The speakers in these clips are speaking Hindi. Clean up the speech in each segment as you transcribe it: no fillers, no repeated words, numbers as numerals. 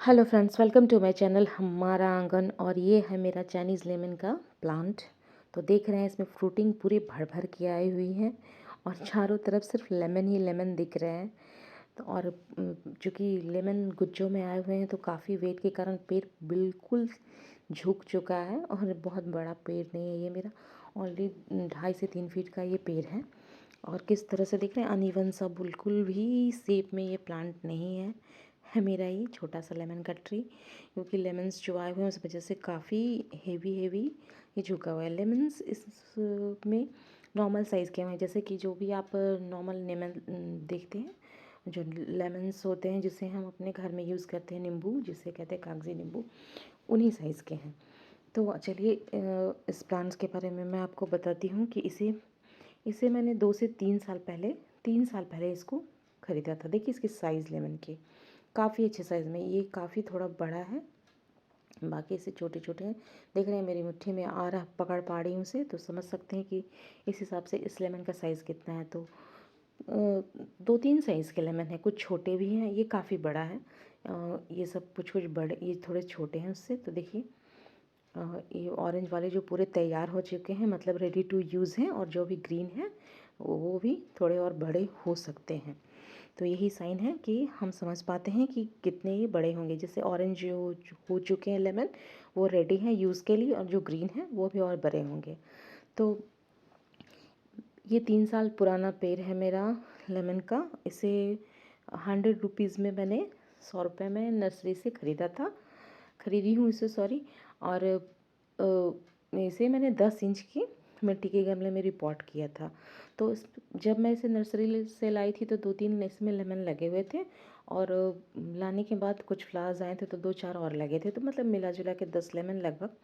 Hello friends, welcome to my channel Hamara Aangan. और ये है मेरा चाइनीज़ लेमन का प्लांट। तो देख रहे हैं इसमें फ्रूटिंग पूरी भर भर के आई हुई है और चारों तरफ सिर्फ लेमन ही लेमन दिख रहे हैं। तो और चूँकि लेमन गुच्छों में आए हुए हैं तो काफ़ी वेट के कारण पेड़ बिल्कुल झुक चुका है और बहुत बड़ा पेड़ नहीं है ये मेरा। ऑलरेडी 2.5 से 3 फीट का ये पेड़ है। और किस तरह से दिख रहे हैं अनइवन सा, बिल्कुल भी शेप में ये प्लांट नहीं है मेरा ये छोटा सा लेमन का ट्री। क्योंकि लेमन्स जो आए हुए हैं उस वजह से काफ़ी हेवी हेवी ये झुका हुआ है। लेमन्स इसमें नॉर्मल साइज़ के हैं, जैसे कि जो भी आप नॉर्मल लेमन देखते हैं, जो लेमन्स होते हैं जिसे हम अपने घर में यूज़ करते हैं, नींबू जिसे कहते हैं कागजी नींबू, उन्हीं साइज़ के हैं। तो चलिए इस प्लांट्स के बारे में मैं आपको बताती हूँ कि इसे इसे मैंने 3 साल पहले इसको ख़रीदा था। देखिए इसकी साइज़ लेमन की काफ़ी अच्छे साइज़ में, ये काफ़ी थोड़ा बड़ा है, बाकी से छोटे छोटे हैं। देख रहे हैं मेरी मुट्ठी में आ रहा, पकड़ पा रही हूँ उसे, तो समझ सकते हैं कि इस हिसाब से इस लेमन का साइज़ कितना है। तो 2-3 साइज़ के लेमन हैं, कुछ छोटे भी हैं, ये काफ़ी बड़ा है। ये सब कुछ कुछ बड़े, ये थोड़े छोटे हैं उससे। तो देखिए ये ऑरेंज वाले जो पूरे तैयार हो चुके हैं, मतलब रेडी टू यूज़ हैं, और जो भी ग्रीन है वो भी थोड़े और बड़े हो सकते हैं। तो यही साइन है कि हम समझ पाते हैं कि कितने ये बड़े होंगे। जैसे ऑरेंज जो हो चुके हैं लेमन, वो रेडी हैं यूज़ के लिए, और जो ग्रीन है वो भी और बड़े होंगे। तो ये 3 साल पुराना पेड़ है मेरा लेमन का। इसे 100 रुपीज़ में मैंने 100 रुपये में नर्सरी से ख़रीदा था, ख़रीदी हूँ इसे, सॉरी। और इसे मैंने 10 इंच की मिट्टी के गमले में रिपॉट किया था। तो जब मैं इसे नर्सरी से लाई थी तो 2-3 इसमें लेमन लगे हुए थे, और लाने के बाद कुछ फ्लावर्स आए थे तो 2-4 और लगे थे, तो मतलब मिला जुला के 10 लेमन लगभग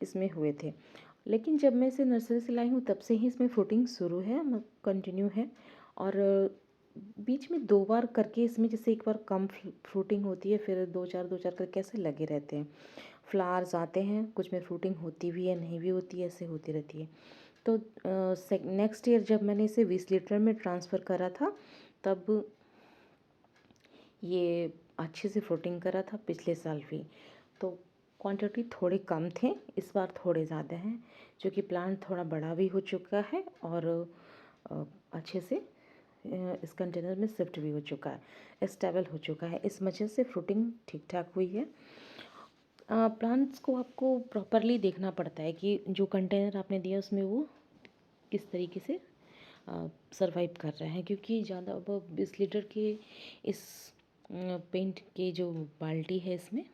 इसमें हुए थे। लेकिन जब मैं इसे नर्सरी से लाई हूँ तब से ही इसमें फ्रूटिंग शुरू है, कंटिन्यू है। और बीच में 2 बार करके इसमें, जैसे एक बार कम फ्रूटिंग होती है, फिर 2-4 करके ऐसे लगे रहते हैं, फ्लावर्स आते हैं, कुछ में फ्रूटिंग होती भी है, नहीं भी होती है, ऐसे होती रहती है। तो नेक्स्ट ईयर जब मैंने इसे 20 लीटर में ट्रांसफ़र करा था, तब ये अच्छे से फ्रूटिंग करा था, पिछले साल भी। तो क्वांटिटी थोड़े कम थे, इस बार थोड़े ज़्यादा हैं, क्योंकि प्लांट थोड़ा बड़ा भी हो चुका है और अच्छे से इस कंटेनर में शिफ्ट भी हो चुका है, स्टेबल हो चुका है, इस वजह से फ्रूटिंग ठीक ठाक हुई है। प्लांट्स को आपको प्रॉपरली देखना पड़ता है कि जो कंटेनर आपने दिया उसमें वो किस तरीके से सरवाइव कर रहे हैं, क्योंकि ज़्यादा वो 20 लीटर के इस पेंट की जो बाल्टी है, इसमें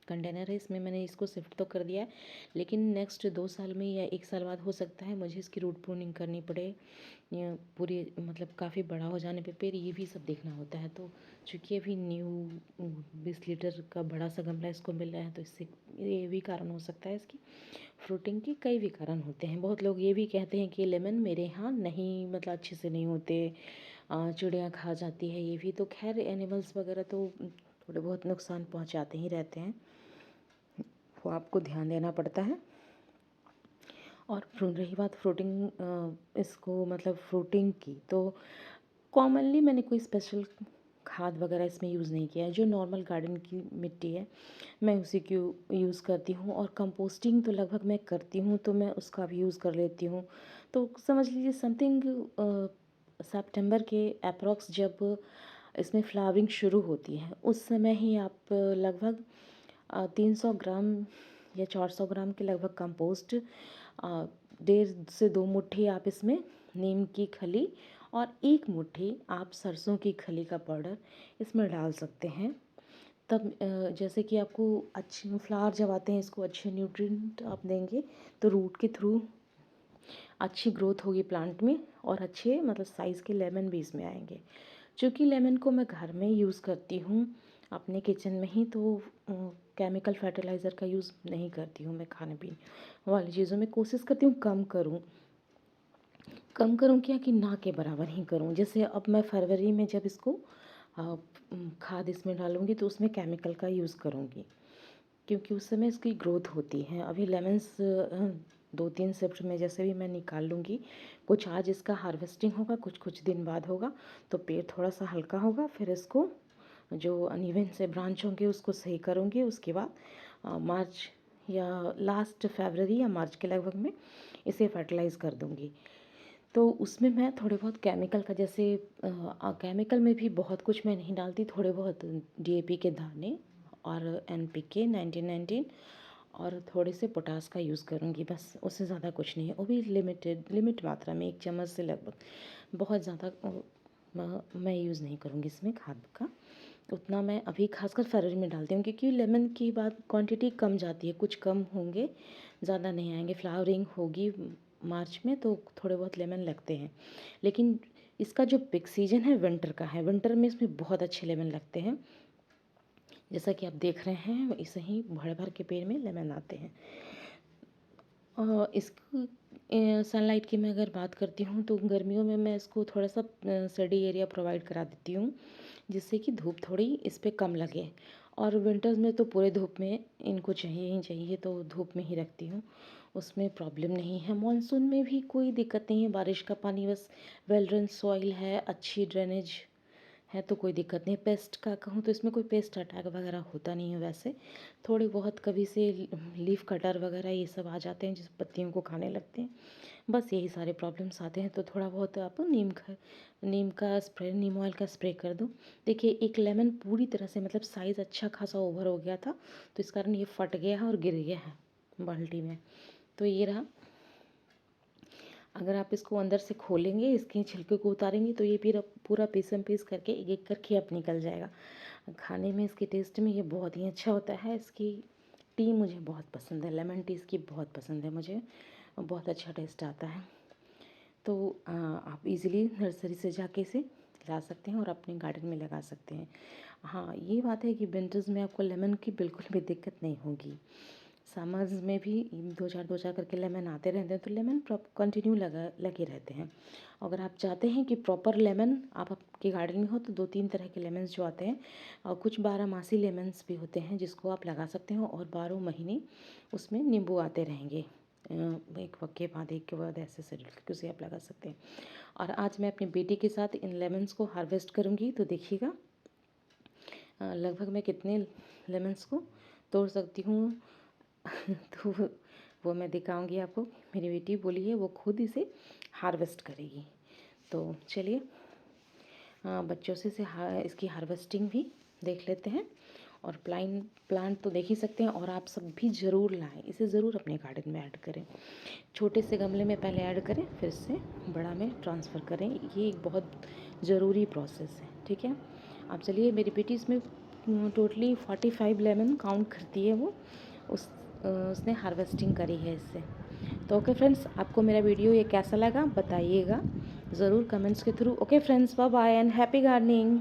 कंटेनर है, इसमें मैंने इसको शिफ्ट तो कर दिया है, लेकिन नेक्स्ट 2 साल में या 1 साल बाद हो सकता है मुझे इसकी रूट प्रूनिंग करनी पड़े, या पूरी मतलब काफ़ी बड़ा हो जाने पे पेड़, ये भी सब देखना होता है। तो चूँकि अभी न्यू 20 लीटर का बड़ा सा गमला इसको मिल रहा है, तो इससे ये भी कारण हो सकता है, इसकी फ्रूटिंग के कई भी कारण होते हैं। बहुत लोग ये भी कहते हैं कि लेमन मेरे यहाँ नहीं, मतलब अच्छे से नहीं होते, चिड़िया खा जाती है, ये भी। तो खैर एनिमल्स वगैरह तो थोड़े बहुत नुकसान पहुँचाते ही रहते हैं, वो आपको ध्यान देना पड़ता है। और रही बात फ्रूटिंग, इसको मतलब फ्रूटिंग की, तो कॉमनली मैंने कोई स्पेशल खाद वगैरह इसमें यूज़ नहीं किया है। जो नॉर्मल गार्डन की मिट्टी है मैं उसी की यूज़ करती हूँ, और कंपोस्टिंग तो लगभग मैं करती हूँ, तो मैं उसका भी यूज़ कर लेती हूँ। तो समझ लीजिए समथिंग सितंबर के अप्रॉक्स, जब इसमें फ्लावरिंग शुरू होती है, उस समय ही आप लगभग 300 ग्राम या 400 ग्राम के लगभग कंपोस्ट, 1.5 से 2 मुट्ठी आप इसमें नीम की खली, और 1 मुट्ठी आप सरसों की खली का पाउडर इसमें डाल सकते हैं। तब जैसे कि आपको अच्छे फ्लावर जब आते हैं, इसको अच्छे न्यूट्रिएंट आप देंगे तो रूट के थ्रू अच्छी ग्रोथ होगी प्लांट में, और अच्छे मतलब साइज़ के लेमन भी इसमें आएंगे। चूँकि लेमन को मैं घर में यूज़ करती हूँ अपने किचन में ही, तो केमिकल फर्टिलाइज़र का यूज़ नहीं करती हूँ मैं, खाने पीने वाली चीज़ों में कोशिश करती हूँ कम करूँ। कम करूँ क्या कि ना के बराबर ही करूँ। जैसे अब मैं फरवरी में जब इसको खाद इसमें डालूँगी तो उसमें केमिकल का यूज़ करूँगी, क्योंकि उस समय इसकी ग्रोथ होती है। अभी लेमन्स 2-3 शिफ्ट में जैसे भी मैं निकाल लूँगी, कुछ आज इसका हार्वेस्टिंग होगा, कुछ कुछ दिन बाद होगा, तो पेड़ थोड़ा सा हल्का होगा, फिर इसको जो अनइवन से ब्रांच होंगे उसको सही करूँगी। उसके बाद मार्च या लास्ट फरवरी या मार्च के लगभग में इसे फर्टिलाइज़ कर दूँगी। तो उसमें मैं थोड़े बहुत केमिकल का, जैसे केमिकल में भी बहुत कुछ मैं नहीं डालती, थोड़े बहुत डीएपी के दाने और एनपीके 1919 और थोड़े से पोटास का यूज़ करूँगी, बस उससे ज़्यादा कुछ नहीं है। वो भी लिमिट मात्रा में, 1 चम्मच से लगभग, बहुत ज़्यादा मैं यूज़ नहीं करूँगी इसमें खाद का। उतना मैं अभी खासकर फरवरी में डालती हूँ, क्योंकि लेमन की बात क्वांटिटी कम जाती है, कुछ कम होंगे, ज़्यादा नहीं आएंगे। फ्लावरिंग होगी मार्च में तो थोड़े बहुत लेमन लगते हैं, लेकिन इसका जो पिक सीजन है विंटर का है। विंटर में इसमें बहुत अच्छे लेमन लगते हैं, जैसा कि आप देख रहे हैं ऐसे ही भर भर के पेड़ में लेमन आते हैं। इसकी सनलाइट की मैं अगर बात करती हूँ तो गर्मियों में मैं इसको थोड़ा सा शेडी एरिया प्रोवाइड करा देती हूँ, जिससे कि धूप थोड़ी इस पर कम लगे। और विंटर्स में तो पूरे धूप में इनको चाहिए ही चाहिए, तो धूप में ही रखती हूँ, उसमें प्रॉब्लम नहीं है। मानसून में भी कोई दिक्कत नहीं है, बारिश का पानी, बस वेल ड्रेन सॉइल है, अच्छी ड्रेनेज है तो कोई दिक्कत नहीं। पेस्ट का कहूँ तो इसमें कोई पेस्ट अटैक वगैरह होता नहीं है। वैसे थोड़ी बहुत कभी से लीफ कटर वगैरह ये सब आ जाते हैं, जिस पत्तियों को खाने लगते हैं, बस यही सारे प्रॉब्लम्स आते हैं। तो थोड़ा बहुत आप नीम का स्प्रे, नीम ऑयल का स्प्रे कर दो। देखिए एक लेमन पूरी तरह से, मतलब साइज़ अच्छा खासा ओवर हो गया था, तो इस कारण ये फट गया है और गिर गया है बाल्टी में। तो ये रहा। अगर आप इसको अंदर से खोलेंगे, इसके छिलके को उतारेंगे, तो ये फिर पूरा पीसम पीस करके एक एक करके अब निकल जाएगा। खाने में, इसके टेस्ट में ये बहुत ही अच्छा होता है। इसकी टी मुझे बहुत पसंद है, लेमन टी इसकी बहुत पसंद है मुझे, बहुत अच्छा टेस्ट आता है। तो आप इजीली नर्सरी से जाके इसे ला सकते हैं और अपने गार्डन में लगा सकते हैं। हाँ, ये बात है कि विंटर्स में आपको लेमन की बिल्कुल भी दिक्कत नहीं होगी। समर्स में भी दो चार करके लेमन आते रहते हैं, तो लेमन कंटिन्यू लगे रहते हैं। अगर आप चाहते हैं कि प्रॉपर लेमन आप आपके गार्डन में हो, तो 2-3 तरह के लेमन्स जो आते हैं, और कुछ 12 मासी लेमन्स भी होते हैं जिसको आप लगा सकते हो, और 12 महीने उसमें नींबू आते रहेंगे, एक के बाद ऐसे करके उसे आप लगा सकते हैं। और आज मैं अपनी बेटी के साथ इन लेमन्स को हार्वेस्ट करूँगी, तो देखिएगा लगभग मैं कितने लेमन्स को तोड़ सकती हूँ। तो वो मैं दिखाऊंगी आपको। मेरी बेटी बोली है वो खुद इसे हार्वेस्ट करेगी। तो चलिए बच्चों से इसकी हार्वेस्टिंग भी देख लेते हैं। और प्लांट तो देख ही सकते हैं, और आप सब भी ज़रूर लाएं, इसे ज़रूर अपने गार्डन में ऐड करें। छोटे से गमले में पहले ऐड करें, फिर से बड़ा में ट्रांसफ़र करें। ये एक बहुत ज़रूरी प्रोसेस है, ठीक है। अब चलिए, मेरी बेटी इसमें टोटली 45 लेमन काउंट करती है वो, उसने हार्वेस्टिंग करी है इससे। तो ओके फ्रेंड्स, आपको मेरा वीडियो ये कैसा लगा बताइएगा ज़रूर कमेंट्स के थ्रू। Okay friends, bye bye and happy gardening.